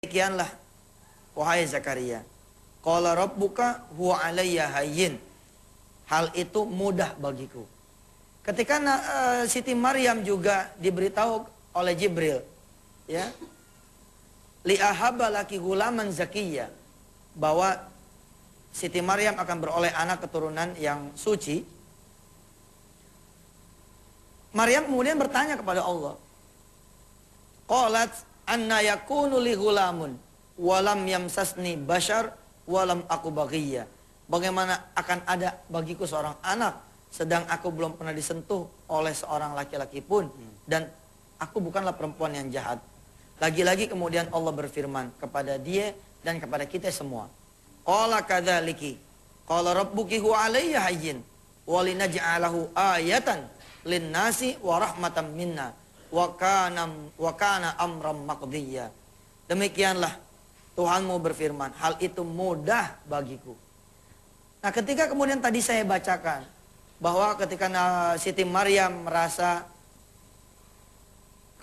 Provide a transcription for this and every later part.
Demikianlah wahai Zakaria, qala rabbuka huwa alayya hayyin. Hal itu mudah bagiku. Ketika Siti Maryam juga diberitahu oleh Jibril, ya, li ahaba laki gulaman zakiyya, bahwa Siti Maryam akan beroleh anak keturunan yang suci. Maryam kemudian bertanya kepada Allah, qalat anna yakunu li gulamun walam yamsasni bashar walam aku baghiyya. Bagaimana akan ada bagiku seorang anak sedang aku belum pernah disentuh oleh seorang laki-laki pun dan aku bukanlah perempuan yang jahat. Lagi-lagi kemudian Allah berfirman kepada dia dan kepada kita semua, qala kadzaliki qala rabbuki huwa alayya hayyin wa linaj'alahu ayatan linnasi wa rahmatan minna wa kana amram maqdiyya. Demikianlah Tuhanmu berfirman, hal itu mudah bagiku. Nah, ketika kemudian tadi saya bacakan bahwa ketika Siti Maryam merasa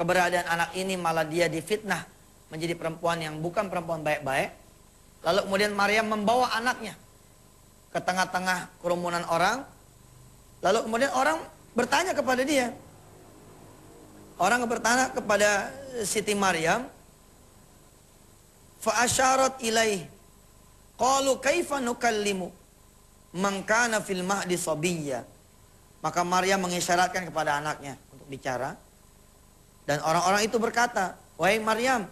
keberadaan anak ini malah dia difitnah menjadi perempuan yang bukan perempuan baik-baik, lalu kemudian Maryam membawa anaknya ke tengah-tengah kerumunan orang, lalu kemudian orang bertanya kepada dia. Orang bertanya kepada Siti Maryam, fa asyarat ilaih, qalu kaifa nukallimu man kana fil mahdi sabiyya. Maka Maryam mengisyaratkan kepada anaknya untuk bicara. Dan orang-orang itu berkata, wahai Maryam,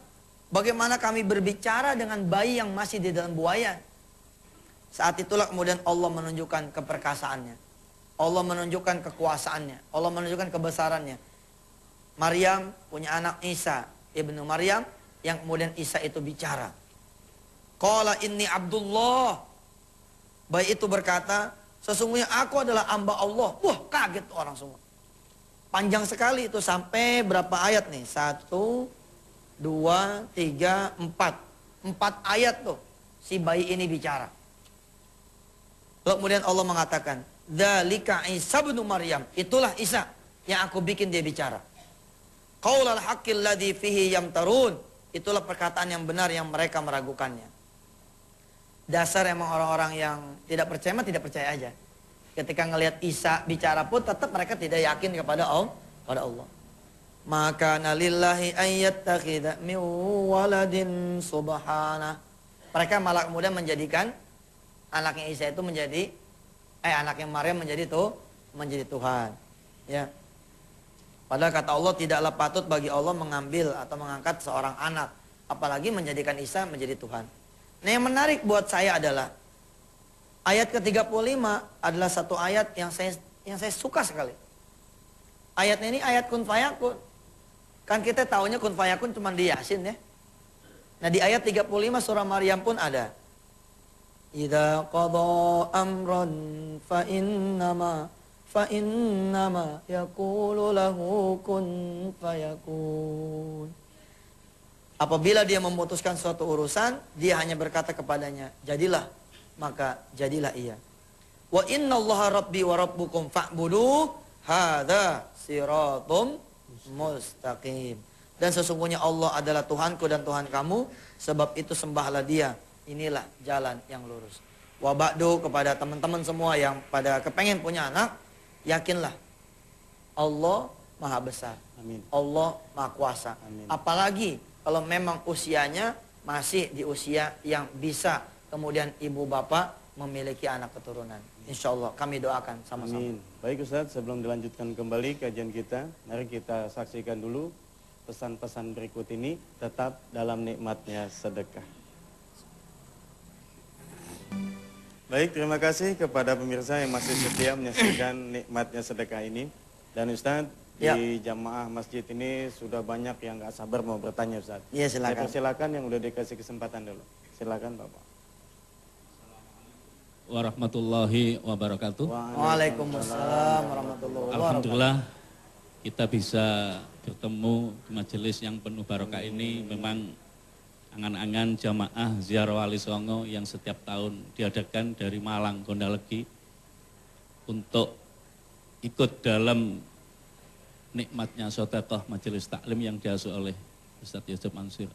bagaimana kami berbicara dengan bayi yang masih di dalam buayan? Saat itulah kemudian Allah menunjukkan keperkasaannya, Allah menunjukkan kekuasaannya, Allah menunjukkan kebesarannya. Maryam punya anak Isa ibnu Maryam, yang kemudian Isa itu bicara. Qala inni Abdullah. Bayi itu berkata, sesungguhnya aku adalah hamba Allah. Wah, kaget orang semua. Panjang sekali itu, sampai berapa ayat nih? 1, 2, 3, 4. 4 ayat tuh si bayi ini bicara. Lalu kemudian Allah mengatakan, dzalika Isa ibnu Maryam. Itulah Isa yang aku bikin dia bicara. Qaulal haqqil ladzi fihi yamtarun. Itulah perkataan yang benar yang mereka meragukannya. Dasar emang orang-orang yang tidak percaya mah tidak percaya aja. Ketika ngelihat Isa bicara pun tetap mereka tidak yakin kepada Allah. Maka nalillahi ayyattakhidha min waladin subhana. Mereka malah kemudian menjadikan anaknya Isa itu menjadi anaknya Maryam menjadi Tuhan. Ya. Padahal kata Allah, tidaklah patut bagi Allah mengambil atau mengangkat seorang anak, apalagi menjadikan Isa menjadi Tuhan. Nah, yang menarik buat saya adalah ayat ke-35 adalah satu ayat yang saya suka sekali. Ayatnya ini ayat kun fayakun. Kan kita taunya kun fayakun cuma di Yasin ya. Nah, di ayat 35 surah Maryam pun ada. Idza qada amran fa innama yaqulu lahu kun fayakun. Apabila dia memutuskan suatu urusan, dia hanya berkata kepadanya, jadilah, maka jadilah ia. Wa innallaha rabbi wa rabbukum fa'buduh, hadza siratum mustaqim. Dan sesungguhnya Allah adalah Tuhanku dan Tuhan kamu, sebab itu sembahlah dia. Inilah jalan yang lurus. Wa ba'du, kepada teman-teman semua yang pada kepengen punya anak, yakinlah Allah Maha Besar. Amin. Allah Maha Kuasa. Amin. Apalagi kalau memang usianya masih di usia yang bisa kemudian ibu bapak memiliki anak keturunan. Insya Allah kami doakan sama-sama. Amin. Baik Ustaz, sebelum dilanjutkan kembali kajian kita, mari kita saksikan dulu pesan-pesan berikut ini, tetap dalam nikmatnya sedekah. Baik, terima kasih kepada pemirsa yang masih setia menyaksikan nikmatnya sedekah ini. Dan Ustaz, di jamaah masjid ini sudah banyak yang gak sabar mau bertanya Ustaz. Iya, silakan. Saya persilakan yang udah dikasih kesempatan dulu. Silakan Bapak. Warahmatullahi wabarakatuh. Waalaikumsalam warahmatullahi wabarakatuh. Alhamdulillah kita bisa bertemu di majelis yang penuh barokah ini. Memang angan-angan jamaah ziarah Wali Songo yang setiap tahun diadakan dari Malang, Gondalegi untuk ikut dalam nikmatnya sedekah majelis taklim yang diasuh oleh Ustadz Yusuf Mansur.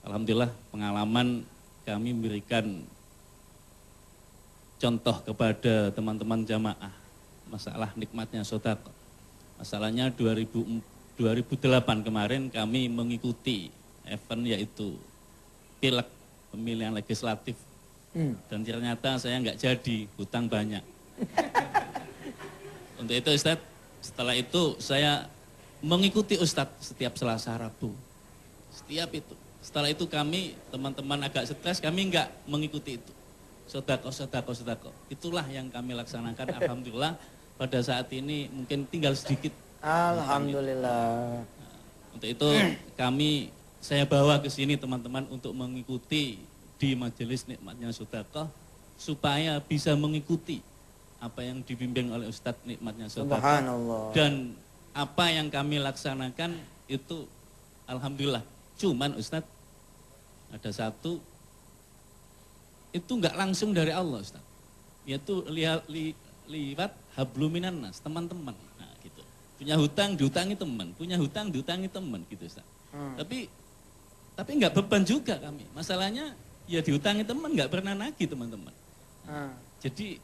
alhamdulillah pengalaman kami memberikan contoh kepada teman-teman jamaah masalah nikmatnya sedekah. Masalahnya 2008 kemarin kami mengikuti event yaitu pileg pemilihan legislatif. Dan ternyata saya nggak jadi, hutang banyak. Untuk itu Ustadz, setelah itu saya mengikuti Ustadz setiap Selasa Rabu. Setiap itu. Setelah itu kami, teman-teman agak stres, kami nggak mengikuti itu. Sedekah. Itulah yang kami laksanakan. Alhamdulillah pada saat ini mungkin tinggal sedikit. Alhamdulillah. Untuk itu saya bawa ke sini teman-teman untuk mengikuti di majelis nikmatnya sedekah supaya bisa mengikuti apa yang dibimbing oleh Ustadz nikmatnya sedekah. Subhanallah. Dan apa yang kami laksanakan itu alhamdulillah. Cuman Ustadz ada satu itu enggak langsung dari Allah Ustadz. Yaitu liwat habluminan nas, teman-teman. Nah, gitu. Punya hutang diutangi teman, punya hutang diutangi teman gitu Ustadz. Tapi enggak beban juga kami. Masalahnya ya diutangi teman enggak pernah nagih teman-teman. Jadi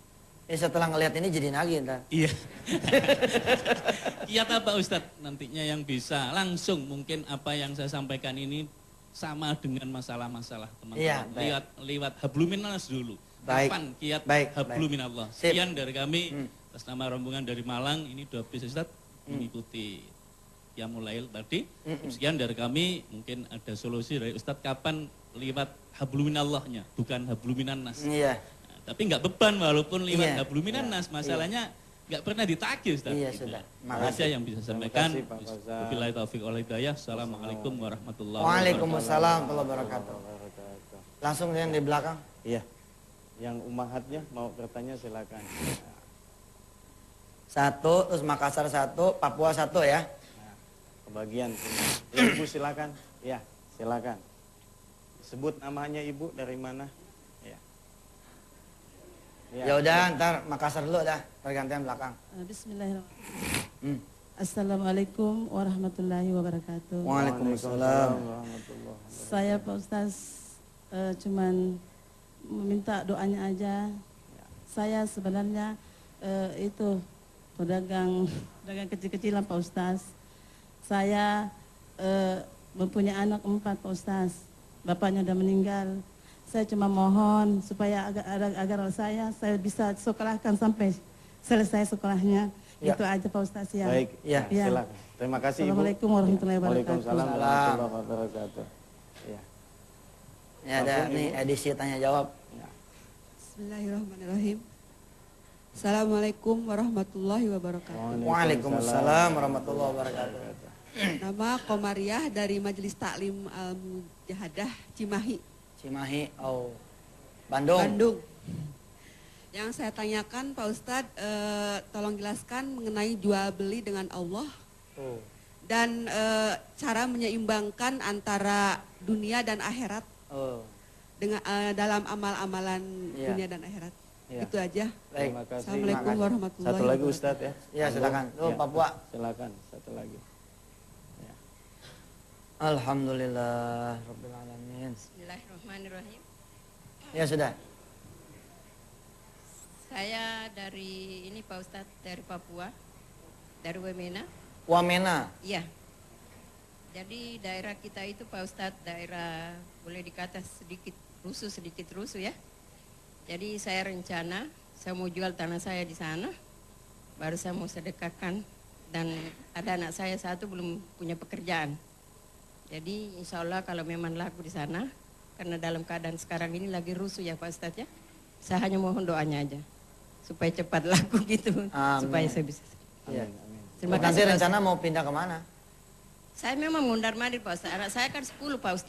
setelah ngelihat ini jadi nagih ntar. Iya. Kiat apa Ustadz nantinya yang bisa langsung mungkin apa yang saya sampaikan ini sama dengan masalah-masalah teman-teman. Iya, Liwat habluminas dulu. Baik. Kapan kiat Baik. habluminallah. Sekian dari kami atas nama rombongan dari Malang ini 2 bis Ustadz mengikuti Qiyamul tadi. Sekian dari kami, mungkin ada solusi dari Ustadz kapan liwat habluminallahnya, bukan habluminan nas. Iya. Nah, tapi nggak beban walaupun liwat Iya. habluminan nas, masalahnya nggak pernah ditagih Ustadz. Iya, gitu. sudah. Makasih yang bisa sampaikan. Terima kasih, Pak Fauzan. Wabillahi taufiq wal hidayah. Assalamualaikum warahmatullahi wabarakatuh. Waalaikumsalam warahmatullahi wabarakatuh. Langsung yang di belakang. Iya. Yang umahatnya mau bertanya silakan. Satu, terus Makassar satu, Papua satu ya. Kebagian sini. Ya, Ibu silakan. Ya, silakan. Sebut namanya Ibu dari mana? Ya. Ya udah, ntar Makassar dulu dah, pergantian belakang. Bismillahirrahmanirrahim. Assalamualaikum warahmatullahi wabarakatuh. Waalaikumsalam. warahmatullahi wabarakatuh. Saya Pak Ustaz cuman meminta doanya aja. Saya sebenarnya itu pedagang kecil-kecilan Pak Ustaz. Saya mempunyai anak 4 Pak Ustaz. Bapaknya udah meninggal. Saya cuma mohon supaya agar saya bisa sekolahkan sampai selesai sekolahnya. Ya. Itu aja Pak Ustaz ya. Baik, Ya. silakan. Terima kasih Ibu. Assalamualaikum warahmatullahi wabarakatuh. Waalaikumsalam warahmatullahi wabarakatuh. Ya. Ya ada Langsung, nih Ibu. edisi tanya jawab. Bismillahirrahmanirrahim. Assalamualaikum warahmatullahi wabarakatuh. Waalaikumsalam warahmatullahi wabarakatuh. Nama Komariah dari Majelis Taklim Al-Mujahadah Cimahi, Cimahi, Bandung. Bandung. Yang saya tanyakan Pak Ustadz, tolong jelaskan mengenai jual beli dengan Allah dan cara menyeimbangkan antara dunia dan akhirat dengan dalam amal-amalan Iya. dunia dan akhirat. Iya. Itu aja. Baik. Terima kasih. Assalamualaikum Terima kasih. warahmatullahi Satu lagi wabarakatuh. Ustadz ya. Ya silakan. Tuh Ya. Papua. Silakan, satu lagi. Ya. Alhamdulillah Rabbil Alamin. Bismillahirrahmanirrahim. Ya sudah. Saya dari ini Pak Ustadz dari Papua, dari Wamena. Wamena. Iya. Jadi daerah kita itu Pak Ustadz daerah boleh dikata sedikit rusuh ya. Jadi saya rencana saya mau jual tanah saya di sana, baru saya mau sedekahkan dan ada anak saya satu belum punya pekerjaan. Jadi insya Allah kalau memang laku di sana, karena dalam keadaan sekarang ini lagi rusuh ya Pak Ustadz ya, saya hanya mohon doanya aja supaya cepat laku gitu, Amin. supaya saya bisa. Iya. Amin. Terima Nanti kasih Pak rencana Ustadz. mau pindah kemana? Saya memang mundar mandir Pak Ustadz, anak saya kan 10 Pak Ustadz.